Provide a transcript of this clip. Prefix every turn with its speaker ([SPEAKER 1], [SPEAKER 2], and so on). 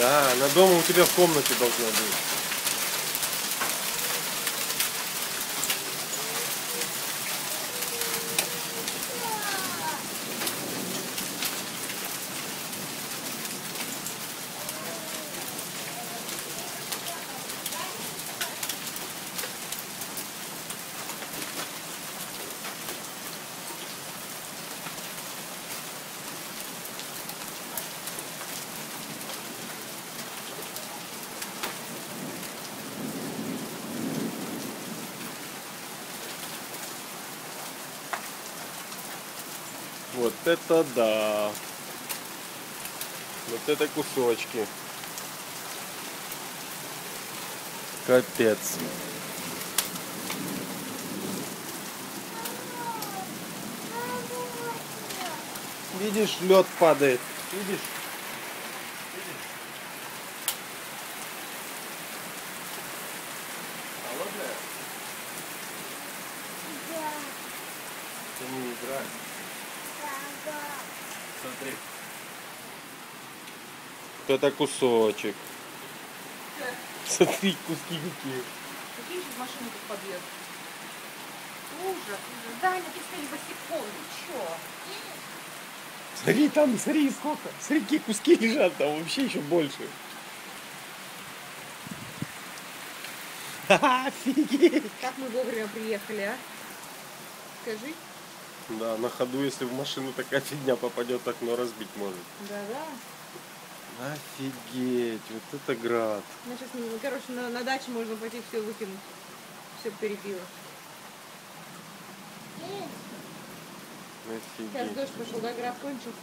[SPEAKER 1] Да, она дома у тебя в комнате должна быть. Вот это да. Вот это кусочки. Капец. Видишь, лед падает. Видишь? Холодная?
[SPEAKER 2] Да.
[SPEAKER 1] Ты не играй.
[SPEAKER 2] Да.
[SPEAKER 1] Смотри. Вот это кусочек. Смотри, куски какие.
[SPEAKER 3] Какие же машины тут подъедут? Ужас, ужас. Даня, ты стоишь босиком, ну чё?
[SPEAKER 1] Смотри, там, смотри, сколько. Смотри, какие куски лежат, там вообще еще больше. Офигеть.
[SPEAKER 3] Как мы вовремя приехали, а? Скажи.
[SPEAKER 1] Да, на ходу, если в машину такая фигня попадет, окно разбить может.
[SPEAKER 3] Да-да.
[SPEAKER 1] Офигеть, вот это град.
[SPEAKER 3] Ну, сейчас, короче, на даче можно пойти все выкинуть. Все перебило. Сейчас
[SPEAKER 1] Офигеть.
[SPEAKER 3] дождь пошел, да, граф кончился.